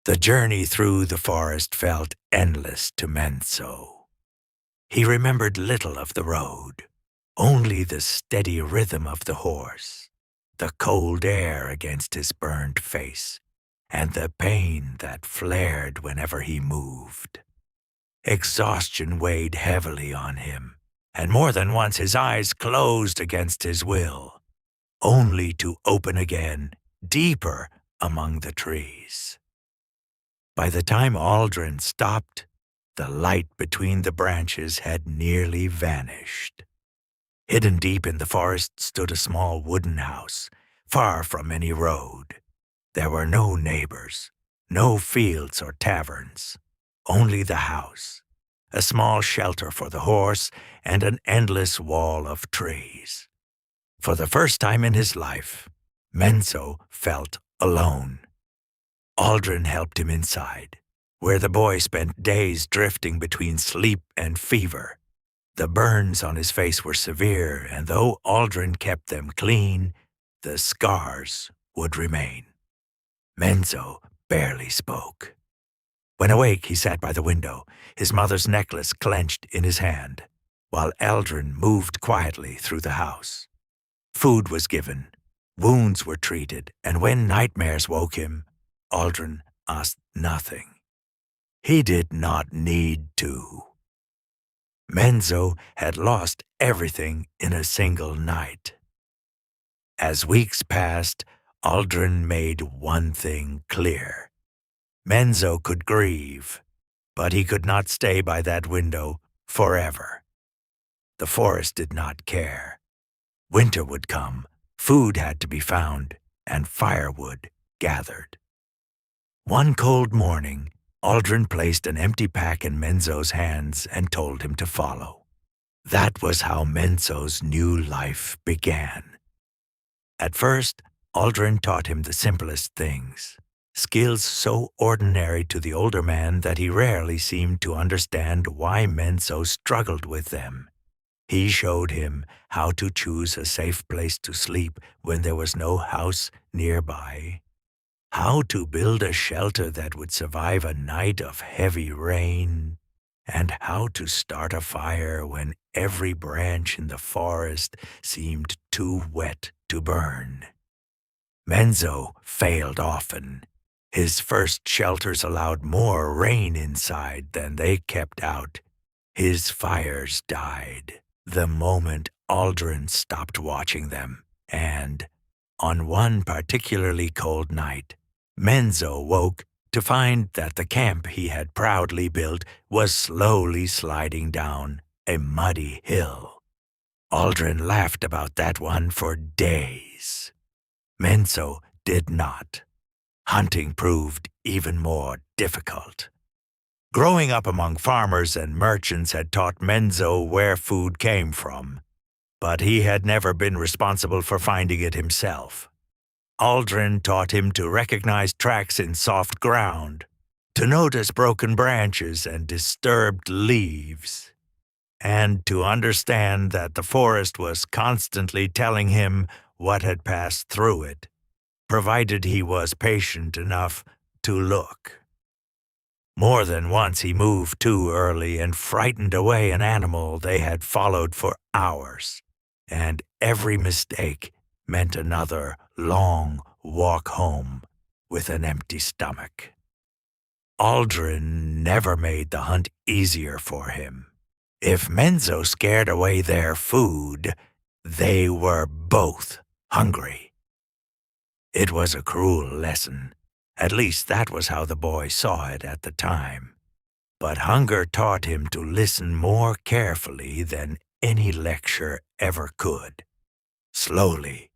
The journey through the forest felt endless to Menzo. He remembered little of the road, only the steady rhythm of the horse, the cold air against his burned face, and the pain that flared whenever he moved. Exhaustion weighed heavily on him, and more than once his eyes closed against his will, only to open again, deeper among the trees. By the time Aldren stopped, the light between the branches had nearly vanished. Hidden deep in the forest stood a small wooden house, far from any road. There were no neighbors, no fields or taverns, only the house, a small shelter for the horse, and an endless wall of trees. For the first time in his life, Menzo felt alone. Aldren helped him inside, where the boy spent days drifting between sleep and fever. The burns on his face were severe, and though Aldren kept them clean, the scars would remain. Menzo barely spoke. When awake, he sat by the window, his mother's necklace clenched in his hand, while Aldren moved quietly through the house. Food was given, wounds were treated, and when nightmares woke him, Aldren asked nothing. He did not need to. Menzo had lost everything in a single night. As weeks passed, Aldren made one thing clear. Menzo could grieve, but he could not stay by that window forever. The forest did not care. Winter would come, food had to be found, and firewood gathered. One cold morning, Aldren placed an empty pack in Menzo's hands and told him to follow. That was how Menzo's new life began. At first, Aldren taught him the simplest things, skills so ordinary to the older man that he rarely seemed to understand why Menzo struggled with them. He showed him how to choose a safe place to sleep when there was no house nearby, how to build a shelter that would survive a night of heavy rain, and how to start a fire when every branch in the forest seemed too wet to burn. Menzo failed often. His first shelters allowed more rain inside than they kept out. His fires died the moment Aldren stopped watching them, and on one particularly cold night, Menzo woke to find that the camp he had proudly built was slowly sliding down a muddy hill. Aldren laughed about that one for days. Menzo did not. Hunting proved even more difficult. Growing up among farmers and merchants had taught Menzo where food came from, but he had never been responsible for finding it himself. Aldren taught him to recognize tracks in soft ground, to notice broken branches and disturbed leaves, and to understand that the forest was constantly telling him what had passed through it, provided he was patient enough to look. More than once he moved too early and frightened away an animal they had followed for hours, and every mistake meant another long walk home with an empty stomach. Aldren never made the hunt easier for him. If Menzo scared away their food, they were both hungry. It was a cruel lesson. At least that was how the boy saw it at the time. But hunger taught him to listen more carefully than any lecture ever could. Slowly,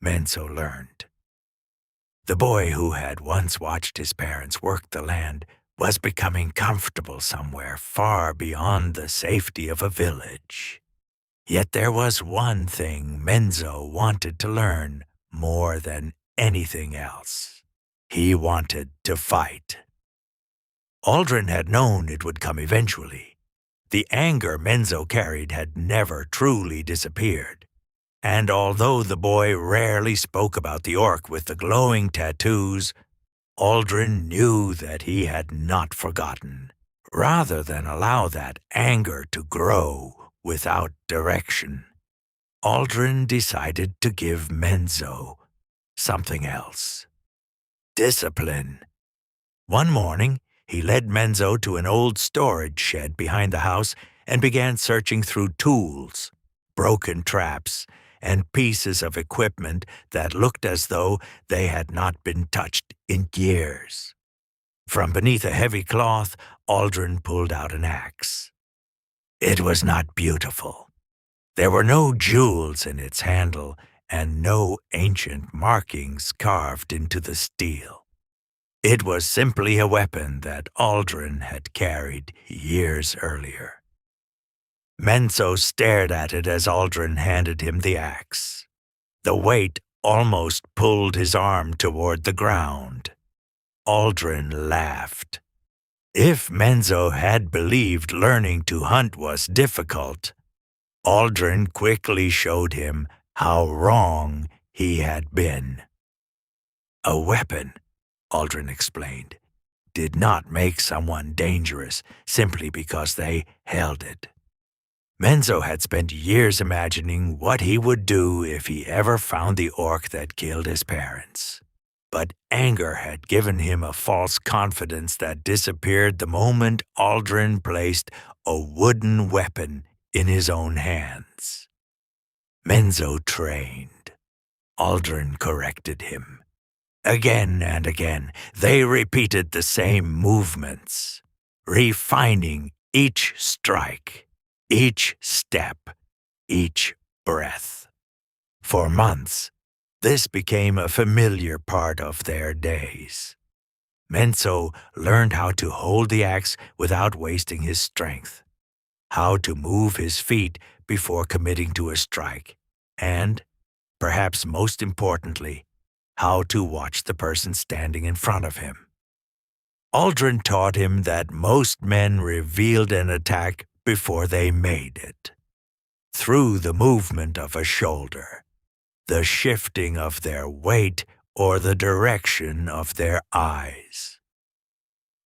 Menzo learned. The boy who had once watched his parents work the land was becoming comfortable somewhere far beyond the safety of a village. Yet there was one thing Menzo wanted to learn more than anything else. He wanted to fight. Aldren had known it would come eventually. The anger Menzo carried had never truly disappeared, and although the boy rarely spoke about the orc with the glowing tattoos, Aldren knew that he had not forgotten. Rather than allow that anger to grow without direction, Aldren decided to give Menzo something else: discipline. One morning, he led Menzo to an old storage shed behind the house and began searching through tools, broken traps, and pieces of equipment that looked as though they had not been touched in years. From beneath a heavy cloth, Aldrin pulled out an axe. It was not beautiful. There were no jewels in its handle and no ancient markings carved into the steel. It was simply a weapon that Aldrin had carried years earlier. Menzo stared at it as Aldrin handed him the axe. The weight almost pulled his arm toward the ground. Aldrin laughed. If Menzo had believed learning to hunt was difficult, Aldrin quickly showed him how wrong he had been. A weapon, Aldrin explained, did not make someone dangerous simply because they held it. Menzo had spent years imagining what he would do if he ever found the orc that killed his parents. But anger had given him a false confidence that disappeared the moment Aldrin placed a wooden weapon in his own hands. Menzo trained. Aldrin corrected him. Again and again, they repeated the same movements, refining each strike, each step, each breath. For months, this became a familiar part of their days. Menzo learned how to hold the axe without wasting his strength, how to move his feet before committing to a strike, and, perhaps most importantly, how to watch the person standing in front of him. Aldrin taught him that most men revealed an attack before they made it, through the movement of a shoulder, the shifting of their weight, or the direction of their eyes.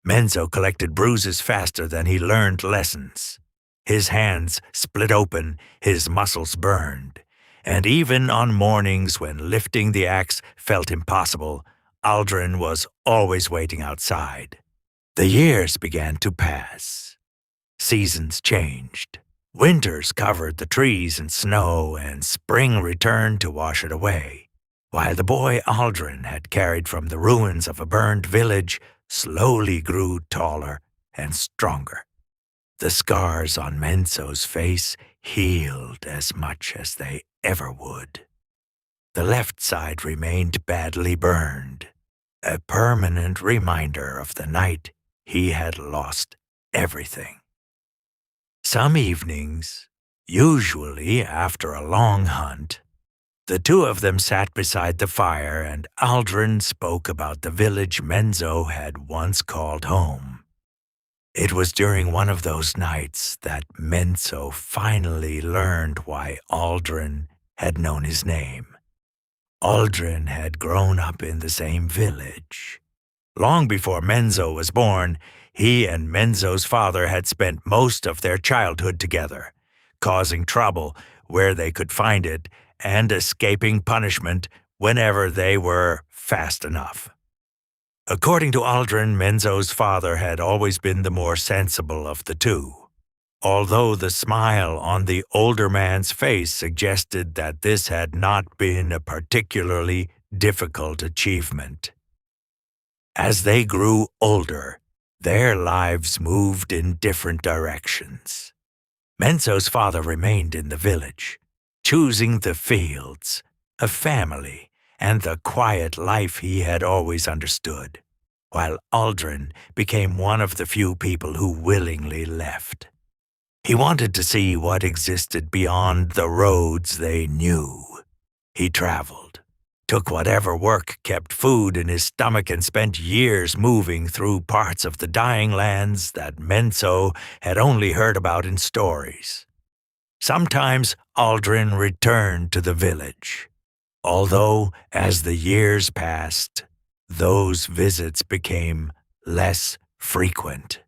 Menzo collected bruises faster than he learned lessons. His hands split open, his muscles burned, and even on mornings when lifting the axe felt impossible, Aldrin was always waiting outside. The years began to pass. Seasons changed. Winters covered the trees in snow, and spring returned to wash it away, while the boy Aldrin had carried from the ruins of a burned village slowly grew taller and stronger. The scars on Menzo's face healed as much as they ever would. The left side remained badly burned, a permanent reminder of the night he had lost everything. Some evenings, usually after a long hunt, the two of them sat beside the fire and Aldrin spoke about the village Menzo had once called home. It was during one of those nights that Menzo finally learned why Aldrin had known his name. Aldrin had grown up in the same village. Long before Menzo was born, he and Menzo's father had spent most of their childhood together, causing trouble where they could find it and escaping punishment whenever they were fast enough. According to Aldrin, Menzo's father had always been the more sensible of the two, although the smile on the older man's face suggested that this had not been a particularly difficult achievement. As they grew older, their lives moved in different directions. Menzo's father remained in the village, choosing the fields, a family, and the quiet life he had always understood, while Aldrin became one of the few people who willingly left. He wanted to see what existed beyond the roads they knew. He traveled, took whatever work kept food in his stomach, and spent years moving through parts of the dying lands that Menzo had only heard about in stories. Sometimes Aldrin returned to the village, although as the years passed, those visits became less frequent.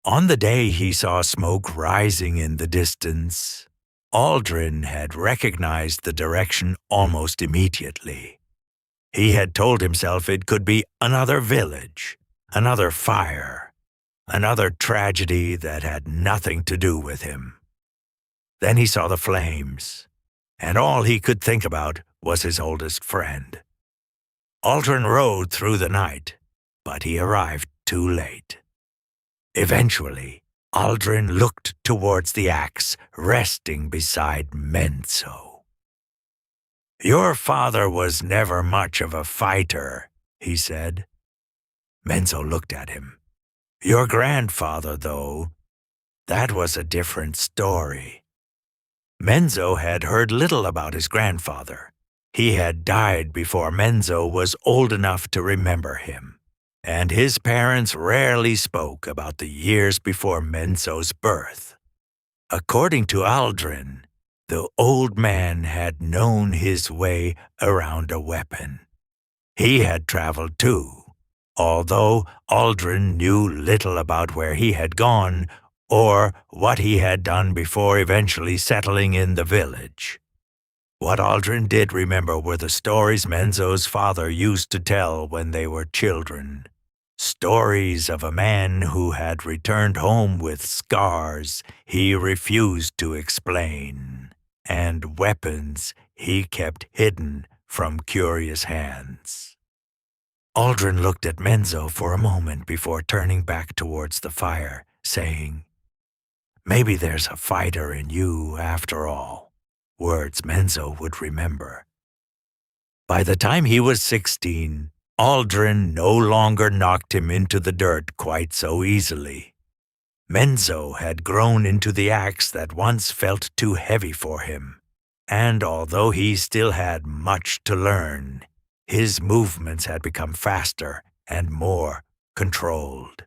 On the day he saw smoke rising in the distance, Aldren had recognized the direction almost immediately. He had told himself it could be another village, another fire, another tragedy that had nothing to do with him. Then he saw the flames, and all he could think about was his oldest friend. Aldren rode through the night, but he arrived too late. Eventually, Aldren looked towards the axe resting beside Menzo. "Your father was never much of a fighter," he said. Menzo looked at him. "Your grandfather, though, that was a different story." Menzo had heard little about his grandfather. He had died before Menzo was old enough to remember him, and his parents rarely spoke about the years before Menzo's birth. According to Aldren, the old man had known his way around a weapon. He had traveled too, although Aldren knew little about where he had gone or what he had done before eventually settling in the village. What Aldren did remember were the stories Menzo's father used to tell when they were children. Stories of a man who had returned home with scars he refused to explain, and weapons he kept hidden from curious hands. Aldren looked at Menzo for a moment before turning back towards the fire, saying, "Maybe there's a fighter in you after all," words Menzo would remember. By the time he was 16, Aldren no longer knocked him into the dirt quite so easily. Menzo had grown into the axe that once felt too heavy for him, and although he still had much to learn, his movements had become faster and more controlled.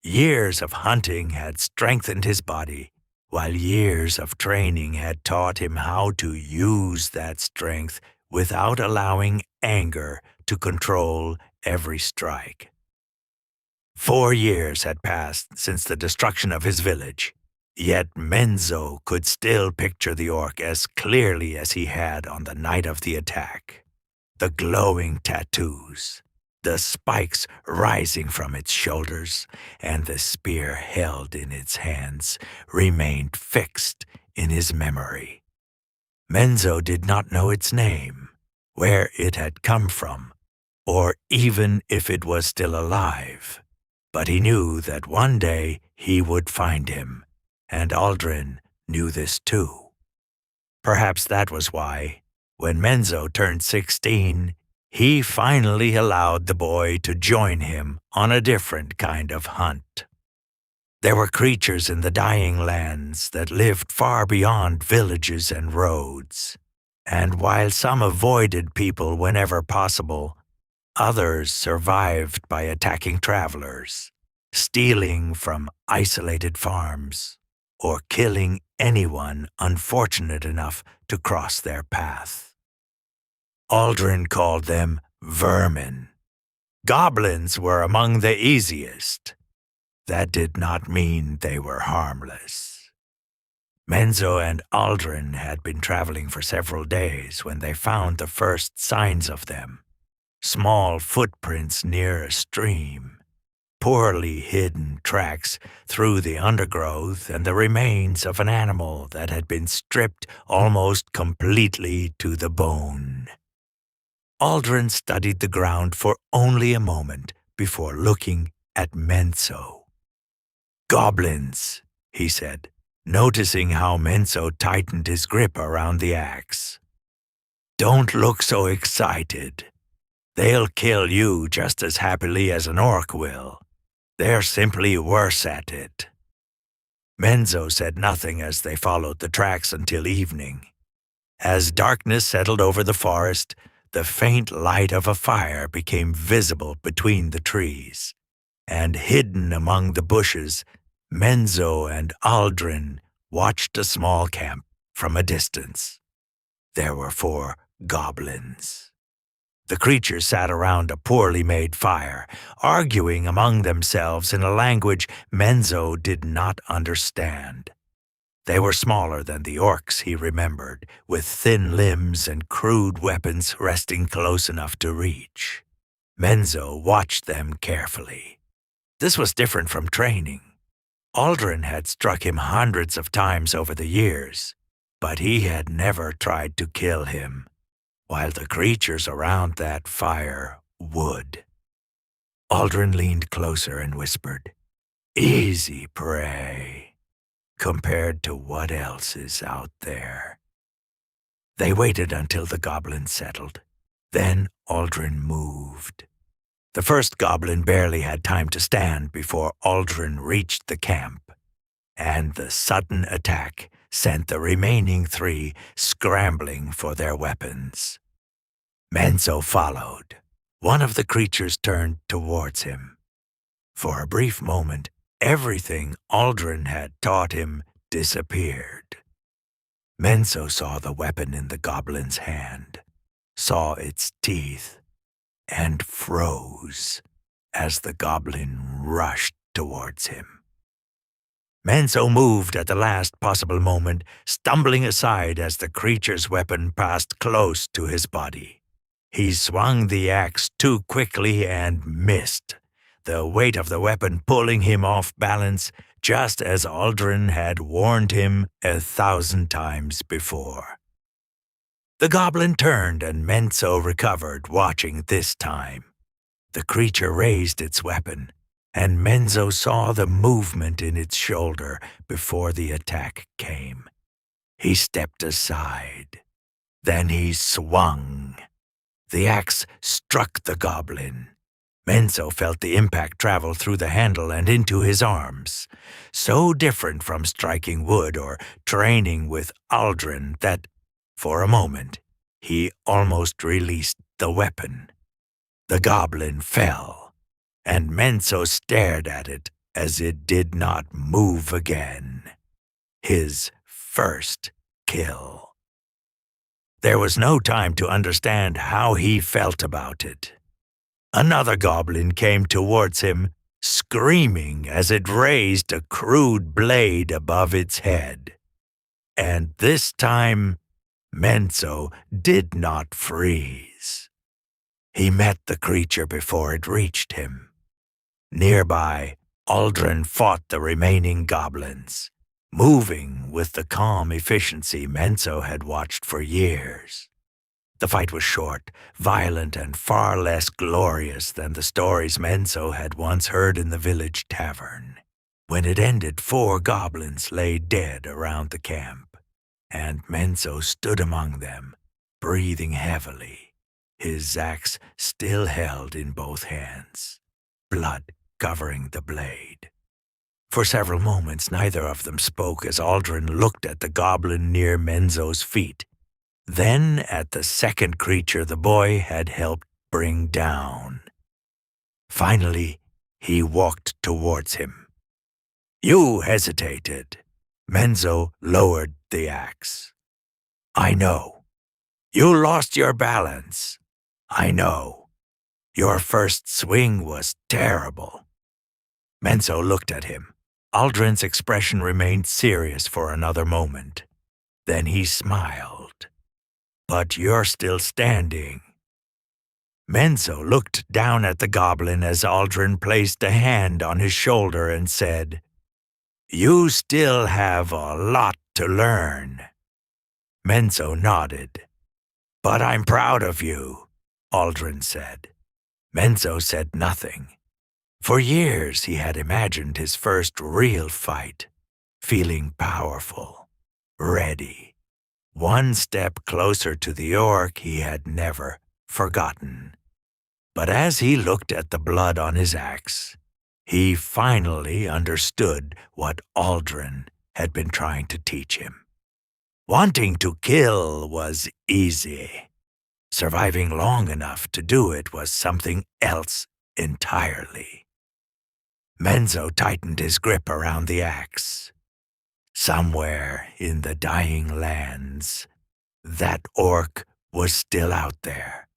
Years of hunting had strengthened his body, while years of training had taught him how to use that strength without allowing anger to control every strike. 4 years had passed since the destruction of his village, yet Menzo could still picture the orc as clearly as he had on the night of the attack. The glowing tattoos, the spikes rising from its shoulders, and the spear held in its hands remained fixed in his memory. Menzo did not know its name, where it had come from, or even if it was still alive, but he knew that one day he would find him, and Aldren knew this too. Perhaps that was why, when Menzo turned 16, he finally allowed the boy to join him on a different kind of hunt. There were creatures in the dying lands that lived far beyond villages and roads, and while some avoided people whenever possible, others survived by attacking travelers, stealing from isolated farms, or killing anyone unfortunate enough to cross their path. Aldren called them vermin. Goblins were among the easiest. That did not mean they were harmless. Menzo and Aldren had been traveling for several days when they found the first signs of them. Small footprints near a stream, poorly hidden tracks through the undergrowth, and the remains of an animal that had been stripped almost completely to the bone. Aldren studied the ground for only a moment before looking at Menzo. "Goblins," he said, noticing how Menzo tightened his grip around the axe. "Don't look so excited. They'll kill you just as happily as an orc will. They're simply worse at it." Menzo said nothing as they followed the tracks until evening. As darkness settled over the forest, the faint light of a fire became visible between the trees, and hidden among the bushes, Menzo and Aldren watched a small camp from a distance. There were 4 goblins. The creatures sat around a poorly made fire, arguing among themselves in a language Menzo did not understand. They were smaller than the orcs he remembered, with thin limbs and crude weapons resting close enough to reach. Menzo watched them carefully. This was different from training. Aldren had struck him hundreds of times over the years, but he had never tried to kill him, while the creatures around that fire would. Aldren leaned closer and whispered, "Easy prey, compared to what else is out there." They waited until the goblin settled. Then Aldrin moved. The first goblin barely had time to stand before Aldrin reached the camp, and the sudden attack sent the remaining three scrambling for their weapons. Menzo followed. One of the creatures turned towards him. For a brief moment, everything Aldrin had taught him disappeared. Menzo saw the weapon in the goblin's hand, saw its teeth, and froze as the goblin rushed towards him. Menzo moved at the last possible moment, stumbling aside as the creature's weapon passed close to his body. He swung the axe too quickly and missed, the weight of the weapon pulling him off balance, just as Aldrin had warned him 1,000 times before. The goblin turned and Menzo recovered, watching this time. The creature raised its weapon, and Menzo saw the movement in its shoulder before the attack came. He stepped aside. Then he swung. The axe struck the goblin. Menzo felt the impact travel through the handle and into his arms, so different from striking wood or training with Aldrin that, for a moment, he almost released the weapon. The goblin fell, and Menzo stared at it as it did not move again. His first kill. There was no time to understand how he felt about it. Another goblin came towards him, screaming as it raised a crude blade above its head. And this time, Menzo did not freeze. He met the creature before it reached him. Nearby, Aldrin fought the remaining goblins, moving with the calm efficiency Menzo had watched for years. The fight was short, violent, and far less glorious than the stories Menzo had once heard in the village tavern. When it ended, 4 goblins lay dead around the camp, and Menzo stood among them, breathing heavily, his axe still held in both hands, blood covering the blade. For several moments, neither of them spoke as Aldrin looked at the goblin near Menzo's feet, then at the second creature the boy had helped bring down. Finally, he walked towards him. "You hesitated." Menzo lowered the axe. "I know. You lost your balance. I know. Your first swing was terrible." Menzo looked at him. Aldrin's expression remained serious for another moment. Then he smiled. "But you're still standing." Menzo looked down at the goblin as Aldrin placed a hand on his shoulder and said, "You still have a lot to learn." Menzo nodded. "But I'm proud of you," Aldrin said. Menzo said nothing. For years he had imagined his first real fight, feeling powerful, ready, one step closer to the orc he had never forgotten. But as he looked at the blood on his axe, he finally understood what Aldrin had been trying to teach him. Wanting to kill was easy. Surviving long enough to do it was something else entirely. Menzo tightened his grip around the axe. Somewhere in the dying lands, that orc was still out there,